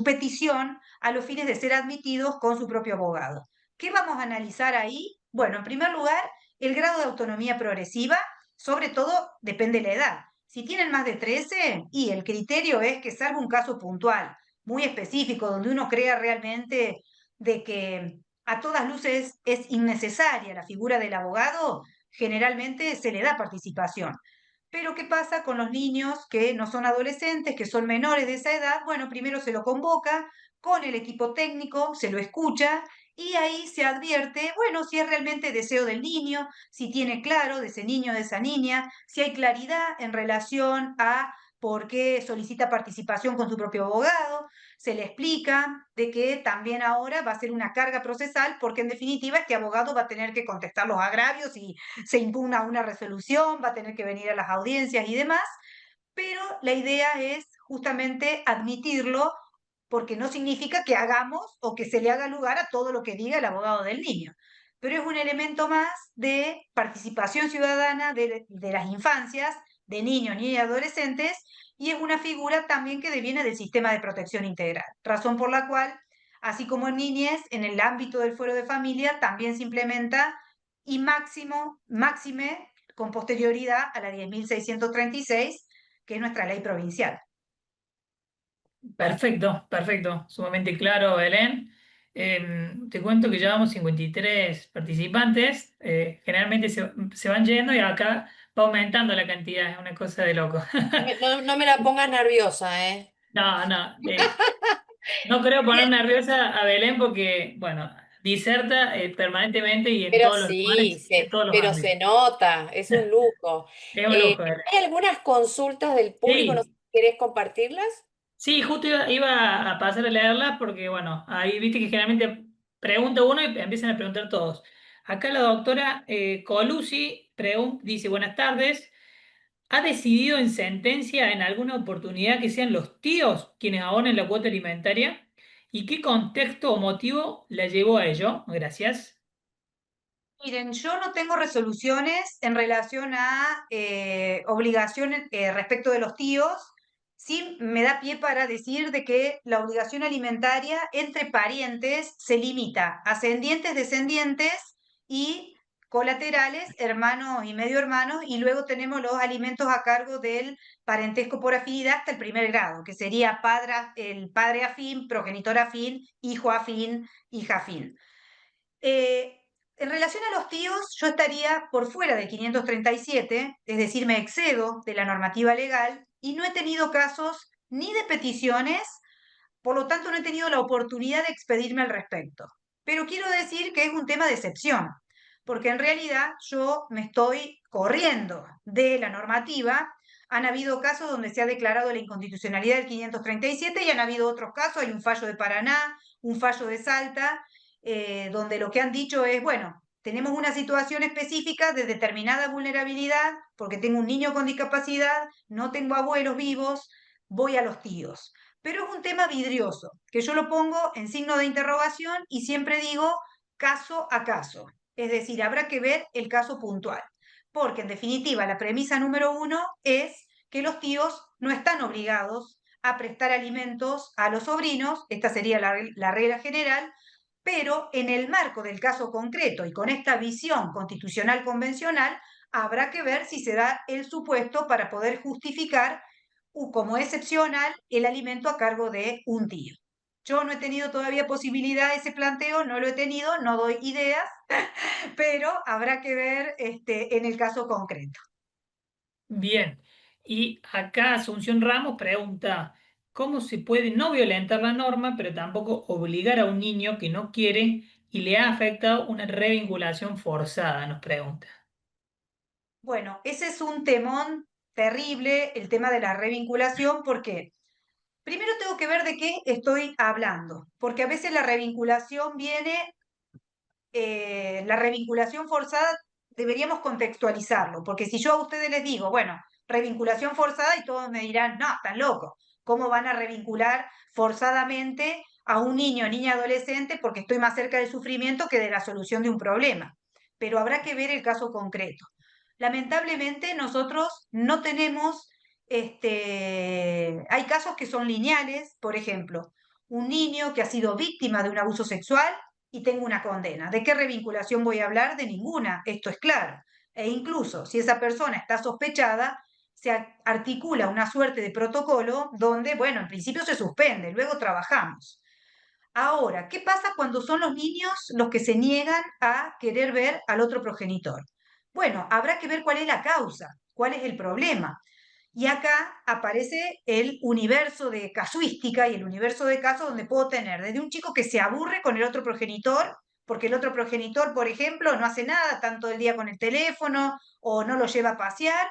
petición a los fines de ser admitidos con su propio abogado. ¿Qué vamos a analizar ahí? Bueno, en primer lugar, el grado de autonomía progresiva, sobre todo depende de la edad. Si tienen más de 13, y el criterio es que salvo un caso puntual, muy específico, donde uno crea realmente de que a todas luces es innecesaria la figura del abogado, generalmente se le da participación. Pero ¿qué pasa con los niños que no son adolescentes, que son menores de esa edad? Bueno, primero se lo convoca con el equipo técnico, se lo escucha y ahí se advierte, bueno, si es realmente deseo del niño, si tiene claro de ese niño, de esa niña, si hay claridad en relación a por qué solicita participación con su propio abogado, se le explica de que también ahora va a ser una carga procesal porque en definitiva este abogado va a tener que contestar los agravios y se impugna una resolución, va a tener que venir a las audiencias y demás, pero la idea es justamente admitirlo porque no significa que hagamos o que se le haga lugar a todo lo que diga el abogado del niño, pero es un elemento más de participación ciudadana de las infancias, de niños y adolescentes, y es una figura también que deviene del sistema de protección integral, razón por la cual, así como en niñez, en el ámbito del fuero de familia también se implementa y máxime con posterioridad a la 10.636, que es nuestra ley provincial. Perfecto, perfecto, sumamente claro, Belén. Te cuento que llevamos 53 participantes, generalmente se van yendo y acá va aumentando la cantidad, es una cosa de loco. No me la pongas nerviosa, ¿eh? No, no, no creo poner nerviosa a Belén porque, bueno, diserta permanentemente y en Pero todos los sí, lugares y en todos los pero ámbitos. se nota, es un lujo. Es un lujo, Belén. ¿Hay algunas consultas del público? No sé Sí, si querés compartirlas. sí, justo iba a pasar a leerla porque, bueno, ahí viste que generalmente pregunta uno y empiezan a preguntar todos. Acá la doctora Colucci dice, buenas tardes. ¿Ha decidido en sentencia en alguna oportunidad que sean los tíos quienes abonen la cuota alimentaria? ¿Y qué contexto o motivo la llevó a ello? Gracias. Miren, yo no tengo resoluciones en relación a obligaciones respecto de los tíos. Sí me da pie para decir de que la obligación alimentaria entre parientes se limita a ascendientes, descendientes y colaterales, hermanos y medio hermanos, y luego tenemos los alimentos a cargo del parentesco por afinidad hasta el primer grado, que sería el padre afín, progenitor afín, hijo afín, hija afín. Eh, En relación a los tíos, yo estaría por fuera del 537, es decir, me excedo de la normativa legal y no he tenido casos ni de peticiones, por lo tanto no he tenido la oportunidad de expedirme al respecto. Pero quiero decir que es un tema de excepción, porque en realidad yo me estoy corriendo de la normativa. Han habido casos donde se ha declarado la inconstitucionalidad del 537 y han habido otros casos, hay un fallo de Paraná, un fallo de Salta, donde lo que han dicho es, bueno, tenemos una situación específica de determinada vulnerabilidad, porque tengo un niño con discapacidad, no tengo abuelos vivos, voy a los tíos. Pero es un tema vidrioso, que yo lo pongo en signo de interrogación y siempre digo caso a caso. Es decir, habrá que ver el caso puntual. Porque en definitiva, la premisa número uno es que los tíos no están obligados a prestar alimentos a los sobrinos, esta sería la regla general, pero en el marco del caso concreto y con esta visión constitucional convencional, habrá que ver si se da el supuesto para poder justificar como excepcional el alimento a cargo de un tío. Yo no he tenido todavía posibilidad de ese planteo, no lo he tenido, no doy ideas, pero habrá que ver en el caso concreto. Bien, y acá Asunción Ramos pregunta, ¿cómo se puede no violentar la norma, pero tampoco obligar a un niño que no quiere y le ha afectado una revinculación forzada? Nos pregunta. Bueno, ese es un temón terrible, el tema de la revinculación, porque primero tengo que ver de qué estoy hablando, porque a veces la revinculación viene, la revinculación forzada deberíamos contextualizarlo, porque si yo a ustedes les digo, bueno, revinculación forzada y todos me dirán, no, están locos, ¿cómo van a revincular forzadamente a un niño o niña adolescente porque estoy más cerca del sufrimiento que de la solución de un problema? Pero habrá que ver el caso concreto. Lamentablemente nosotros no tenemos, hay casos que son lineales, por ejemplo, un niño que ha sido víctima de un abuso sexual y tengo una condena. ¿De qué revinculación voy a hablar? De ninguna, esto es claro. E incluso si esa persona está sospechada, se articula una suerte de protocolo donde, bueno, en principio se suspende, luego trabajamos. Ahora, ¿qué pasa cuando son los niños los que se niegan a querer ver al otro progenitor? Bueno, habrá que ver cuál es la causa, cuál es el problema. Y acá aparece el universo de casuística y el universo de casos donde puedo tener desde un chico que se aburre con el otro progenitor, porque el otro progenitor, por ejemplo, no hace nada tanto el día con el teléfono o no lo lleva a pasear,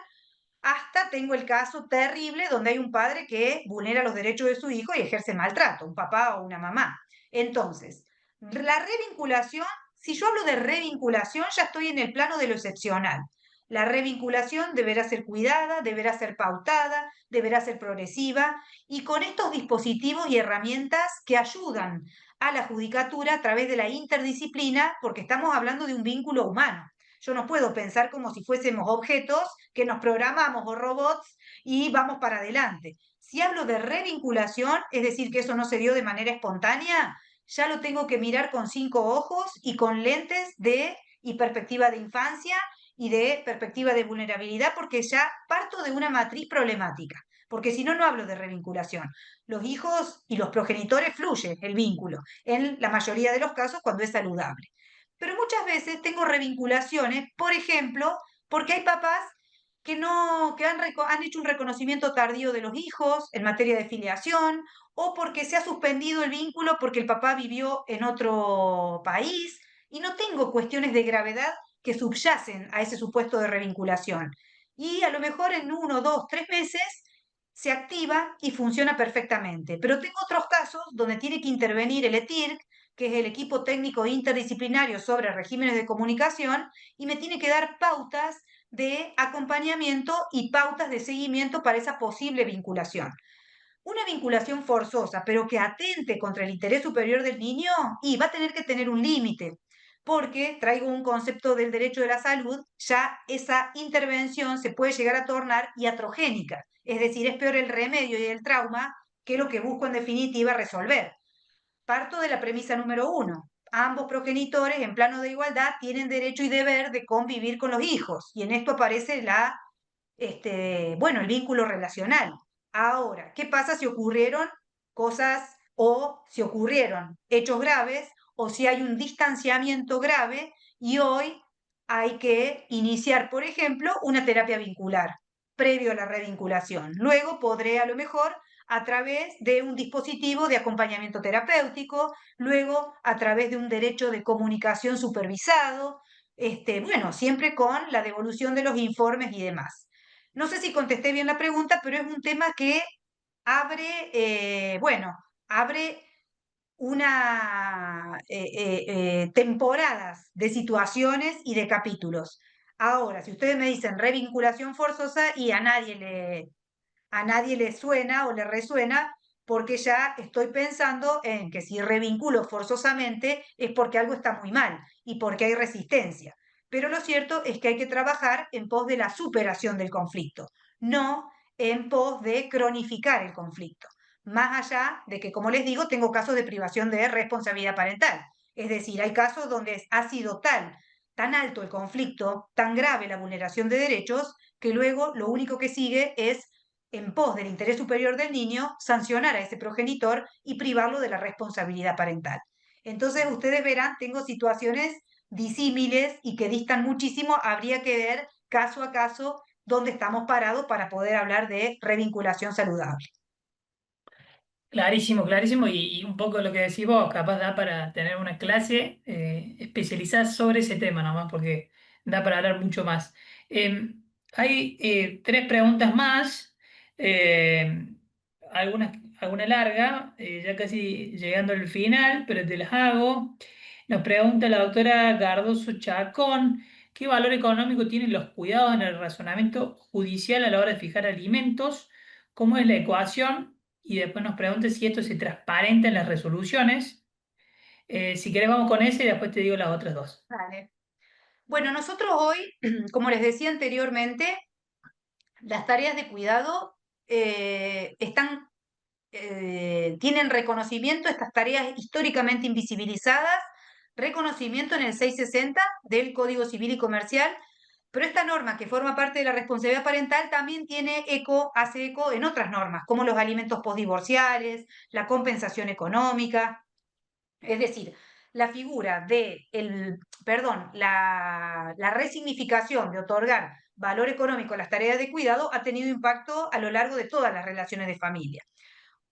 hasta tengo el caso terrible donde hay un padre que vulnera los derechos de su hijo y ejerce maltrato, un papá o una mamá. Entonces, la revinculación, si yo hablo de revinculación, ya estoy en el plano de lo excepcional. La revinculación deberá ser cuidada, deberá ser pautada, deberá ser progresiva y con estos dispositivos y herramientas que ayudan a la judicatura a través de la interdisciplina, porque estamos hablando de un vínculo humano. Yo no puedo pensar como si fuésemos objetos que nos programamos o robots y vamos para adelante. Si hablo de revinculación, es decir, que eso no se dio de manera espontánea, ya lo tengo que mirar con 5 ojos y con lentes de y perspectiva de infancia y de perspectiva de vulnerabilidad, porque ya parto de una matriz problemática. Porque si no, no hablo de revinculación. Los hijos y los progenitores fluye el vínculo, en la mayoría de los casos cuando es saludable. Pero muchas veces tengo revinculaciones, por ejemplo, porque hay papás que, no, que han hecho un reconocimiento tardío de los hijos en materia de filiación, o porque se ha suspendido el vínculo porque el papá vivió en otro país, y no tengo cuestiones de gravedad que subyacen a ese supuesto de revinculación. Y a lo mejor en 1, 2, 3 meses se activa y funciona perfectamente. Pero tengo otros casos donde tiene que intervenir el ETIRC, que es el equipo técnico interdisciplinario sobre regímenes de comunicación, y me tiene que dar pautas de acompañamiento y pautas de seguimiento para esa posible vinculación. Una vinculación forzosa, pero que atente contra el interés superior del niño, y va a tener que tener un límite, porque traigo un concepto del derecho de la salud, ya esa intervención se puede llegar a tornar iatrogénica, es decir, es peor el remedio y el trauma que lo que busco en definitiva resolver. Parto de la premisa número uno. Ambos progenitores en plano de igualdad tienen derecho y deber de convivir con los hijos, y en esto aparece bueno, el vínculo relacional. Ahora, ¿qué pasa si ocurrieron cosas o si ocurrieron hechos graves o si hay un distanciamiento grave Y hoy hay que iniciar, por ejemplo, una terapia vincular previo a la revinculación. Luego podré a lo mejor a través de un dispositivo de acompañamiento terapéutico, luego a través de un derecho de comunicación supervisado, bueno, siempre con la devolución de los informes y demás. No sé si contesté bien la pregunta, pero es un tema que abre, bueno, abre una temporadas de situaciones y de capítulos. Ahora, si ustedes me dicen revinculación forzosa y a nadie le suena o le resuena, porque ya estoy pensando en que si revinculo forzosamente es porque algo está muy mal y porque hay resistencia. Pero lo cierto es que hay que trabajar en pos de la superación del conflicto, no en pos de cronificar el conflicto. Más allá de que, como les digo, tengo casos de privación de responsabilidad parental. Es decir, hay casos donde ha sido tan alto el conflicto, tan grave la vulneración de derechos, que luego lo único que sigue es en pos del interés superior del niño, sancionar a ese progenitor y privarlo de la responsabilidad parental. Entonces, ustedes verán, tengo situaciones disímiles y que distan muchísimo. Habría que ver caso a caso dónde estamos parados para poder hablar de revinculación saludable. Clarísimo, clarísimo. Y un poco lo que decís vos, capaz da para tener una clase especializada sobre ese tema nomás, porque da para hablar mucho más. Hay tres preguntas más, eh, alguna larga, ya casi llegando al final, pero te las hago. Nos pregunta la doctora Cardoso Chacón, ¿qué valor económico tienen los cuidados en el razonamiento judicial a la hora de fijar alimentos? ¿Cómo es la ecuación? Y después nos pregunte si esto se transparenta en las resoluciones. Si querés vamos con ese y después te digo las otras dos. Vale. Bueno, nosotros hoy, como les decía anteriormente, las tareas de cuidado tienen reconocimiento, estas tareas históricamente invisibilizadas, reconocimiento en el 660 del Código Civil y Comercial, pero esta norma que forma parte de la responsabilidad parental también hace eco en otras normas, como los alimentos postdivorciales, la compensación económica, es decir, la figura la resignificación de otorgar valor económico a las tareas de cuidado ha tenido impacto a lo largo de todas las relaciones de familia.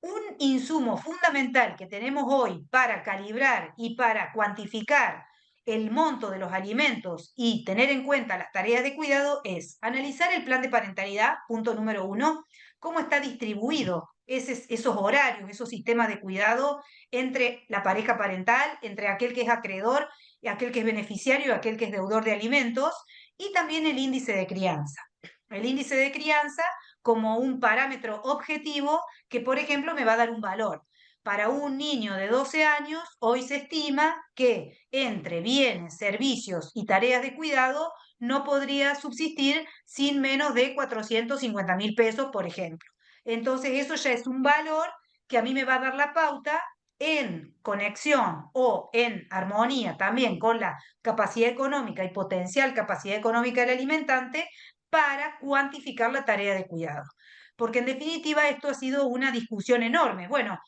Un insumo fundamental que tenemos hoy para calibrar y para cuantificar el monto de los alimentos y tener en cuenta las tareas de cuidado es analizar el plan de parentalidad, punto número uno, cómo está distribuido esos horarios, esos sistemas de cuidado entre la pareja parental, entre aquel que es acreedor y aquel que es beneficiario y aquel que es deudor de alimentos, y también el índice de crianza. El índice de crianza como un parámetro objetivo que, por ejemplo, me va a dar un valor. Para un niño de 12 años, hoy se estima que entre bienes, servicios y tareas de cuidado no podría subsistir sin menos de 450.000 pesos, por ejemplo. Entonces, eso ya es un valor que a mí me va a dar la pauta en conexión o en armonía también con la capacidad económica y potencial capacidad económica del alimentante para cuantificar la tarea de cuidado. Porque en definitiva esto ha sido una discusión enorme. Bueno,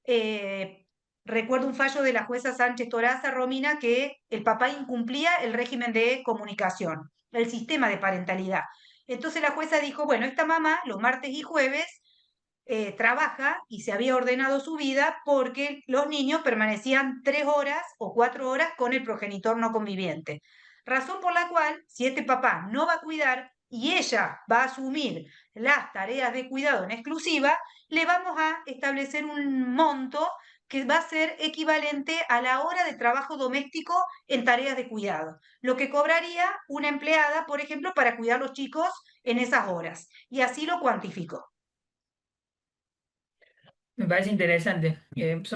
eh, recuerdo un fallo de la jueza Sánchez Toraza, Romina, que el papá incumplía el régimen de comunicación, el sistema de parentalidad. Entonces la jueza dijo, bueno, esta mamá los martes y jueves trabaja y se había ordenado su vida porque los niños permanecían 3 horas o 4 horas con el progenitor no conviviente. Razón por la cual, si este papá no va a cuidar y ella va a asumir las tareas de cuidado en exclusiva, le vamos a establecer un monto que va a ser equivalente a la hora de trabajo doméstico en tareas de cuidado, lo que cobraría una empleada, por ejemplo, para cuidar a los chicos en esas horas. Y así lo cuantificó. Me parece interesante.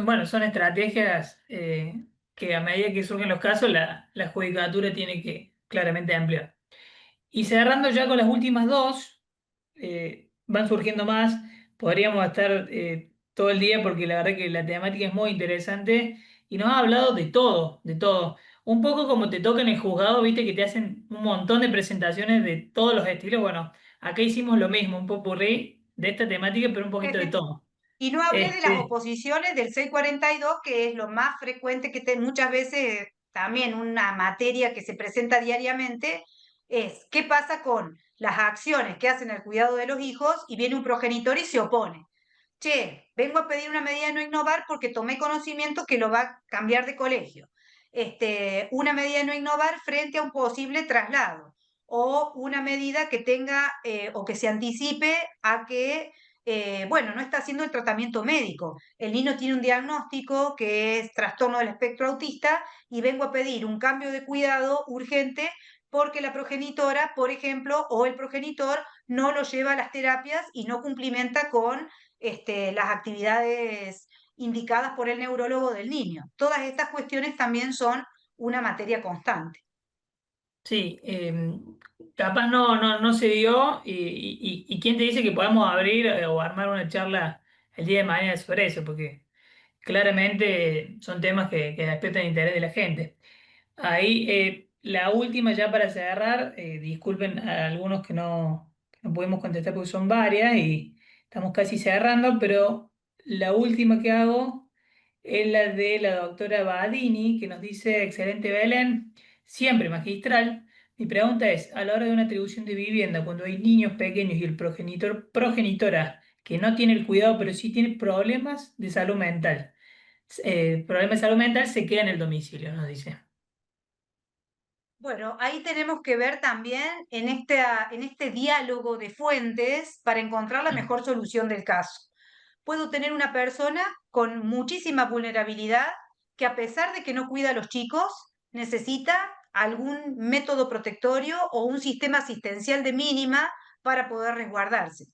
Bueno, son estrategias que a medida que surgen los casos, la judicatura tiene que claramente ampliar. Y cerrando ya con las últimas dos, van surgiendo más. Podríamos estar todo el día porque la verdad que la temática es muy interesante y nos ha hablado de todo, de todo. Un poco como te toca en el juzgado, viste que te hacen un montón de presentaciones de todos los estilos. Bueno, acá hicimos lo mismo, un popurrí de esta temática, pero un poquito de todo. Y no hablé de las Este, oposiciones del 642, que es lo más frecuente que muchas veces también una materia que se presenta diariamente, es qué pasa con las acciones que hacen el cuidado de los hijos y viene un progenitor y se opone. Che, vengo a pedir una medida de no innovar porque tomé conocimiento que lo va a cambiar de colegio. Una medida de no innovar frente a un posible traslado o una medida que tenga o que se anticipe a que, bueno, no está haciendo el tratamiento médico. El niño tiene un diagnóstico que es trastorno del espectro autista y vengo a pedir un cambio de cuidado urgente porque la progenitora, por ejemplo, o el progenitor no lo lleva a las terapias y no cumplimenta con las actividades indicadas por el neurólogo del niño. Todas estas cuestiones también son una materia constante. Sí, capaz no se dio y quién te dice que podamos abrir o armar una charla el día de mañana sobre eso, porque claramente son temas que despiertan el interés de la gente. Ahí, la última ya para cerrar, disculpen a algunos que no podemos contestar porque son varias y estamos casi cerrando, pero la última que hago es la de la doctora Badini, que nos dice, excelente Belén, siempre magistral. Mi pregunta es, a la hora de una atribución de vivienda, cuando hay niños pequeños y el progenitora que no tiene el cuidado, pero sí tiene problemas de salud mental, problemas de salud mental se queda en el domicilio, nos dice. Bueno, ahí tenemos que ver también en este diálogo de fuentes para encontrar la mejor solución del caso. Puedo tener una persona con muchísima vulnerabilidad que a pesar de que no cuida a los chicos, necesita algún método protectorio o un sistema asistencial de mínima para poder resguardarse.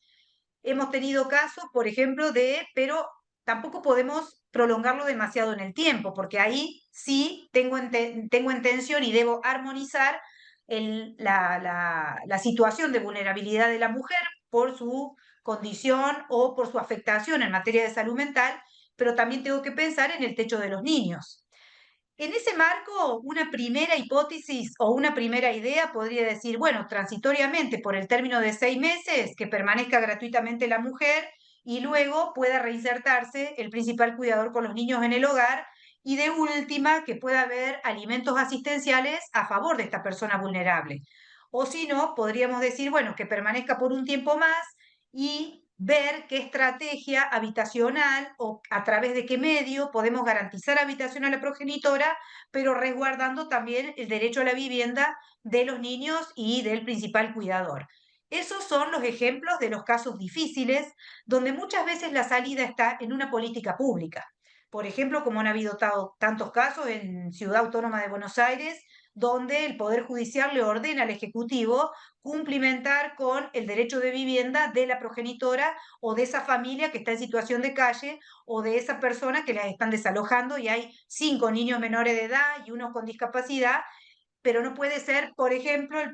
Hemos tenido casos, por ejemplo, pero tampoco podemos prolongarlo demasiado en el tiempo, porque ahí sí tengo intención y debo armonizar la situación de vulnerabilidad de la mujer por su condición o por su afectación en materia de salud mental, pero también tengo que pensar en el techo de los niños. En ese marco, una primera hipótesis o una primera idea podría decir, bueno, transitoriamente por el término de 6 meses, que permanezca gratuitamente la mujer y luego pueda reinsertarse el principal cuidador con los niños en el hogar y de última, que pueda haber alimentos asistenciales a favor de esta persona vulnerable. O si no, podríamos decir, bueno, que permanezca por un tiempo más y ver qué estrategia habitacional o a través de qué medio podemos garantizar habitación a la progenitora, pero resguardando también el derecho a la vivienda de los niños y del principal cuidador. Esos son los ejemplos de los casos difíciles, donde muchas veces la salida está en una política pública. Por ejemplo, como han habido tantos casos en Ciudad Autónoma de Buenos Aires, donde el Poder Judicial le ordena al Ejecutivo cumplimentar con el derecho de vivienda de la progenitora o de esa familia que está en situación de calle o de esa persona que las están desalojando y hay 5 niños menores de edad y uno con discapacidad, pero no puede ser, por ejemplo,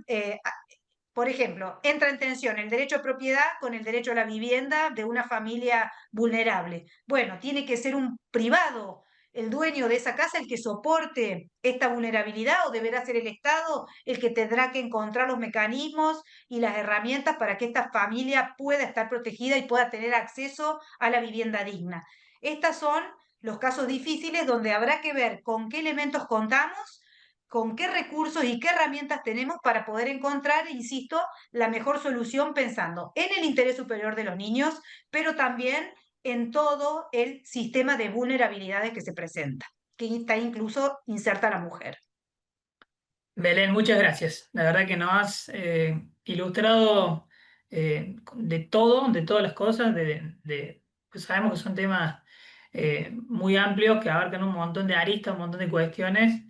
entra en tensión el derecho a propiedad con el derecho a la vivienda de una familia vulnerable. Bueno, tiene que ser un privado, el dueño de esa casa, el que soporte esta vulnerabilidad o deberá ser el Estado el que tendrá que encontrar los mecanismos y las herramientas para que esta familia pueda estar protegida y pueda tener acceso a la vivienda digna. Estos son los casos difíciles donde habrá que ver con qué elementos contamos, con qué recursos y qué herramientas tenemos para poder encontrar, insisto, la mejor solución pensando en el interés superior de los niños, pero también en todo el sistema de vulnerabilidades que se presenta, que está incluso inserta la mujer. Belén, muchas gracias. La verdad que nos has ilustrado de todo, de todas las cosas, pues sabemos que son temas muy amplios que abarcan un montón de aristas, un montón de cuestiones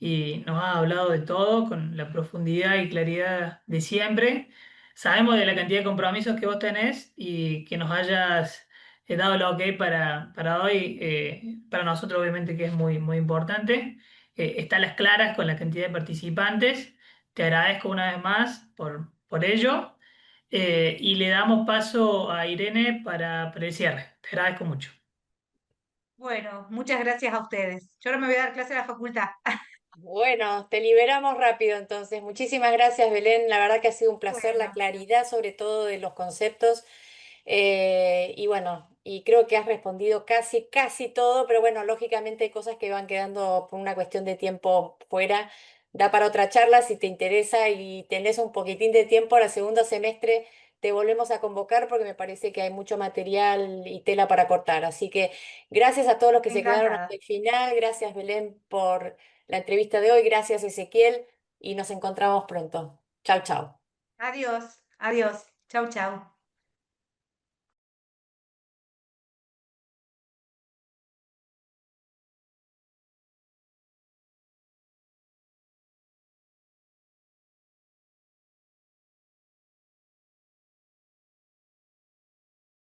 y nos has hablado de todo con la profundidad y claridad de siempre. Sabemos de la cantidad de compromisos que vos tenés y que nos hayas dado el ok para hoy, para nosotros obviamente que es muy importante. Está a las claras con la cantidad de participantes. Te agradezco una vez más por ello. Y le damos paso a Irene para el cierre. Te agradezco mucho. Bueno, muchas gracias a ustedes. Yo ahora me voy a dar clase a la facultad. Bueno, te liberamos rápido entonces. Muchísimas gracias, Belén. La verdad que ha sido un placer la Bueno, claridad, sobre todo de los conceptos. Y bueno, y creo que has respondido casi, casi todo, pero bueno, lógicamente hay cosas que van quedando por una cuestión de tiempo fuera. Da para otra charla si te interesa y tenés un poquitín de tiempo al segundo semestre. Te volvemos a convocar porque me parece que hay mucho material y tela para cortar. Así que gracias a todos los que se quedaron hasta Encantada. el final. Gracias, Belén, por la entrevista de hoy. Gracias, Ezequiel. Y nos encontramos pronto. Chau, chau. Adiós, adiós. Chau, chau.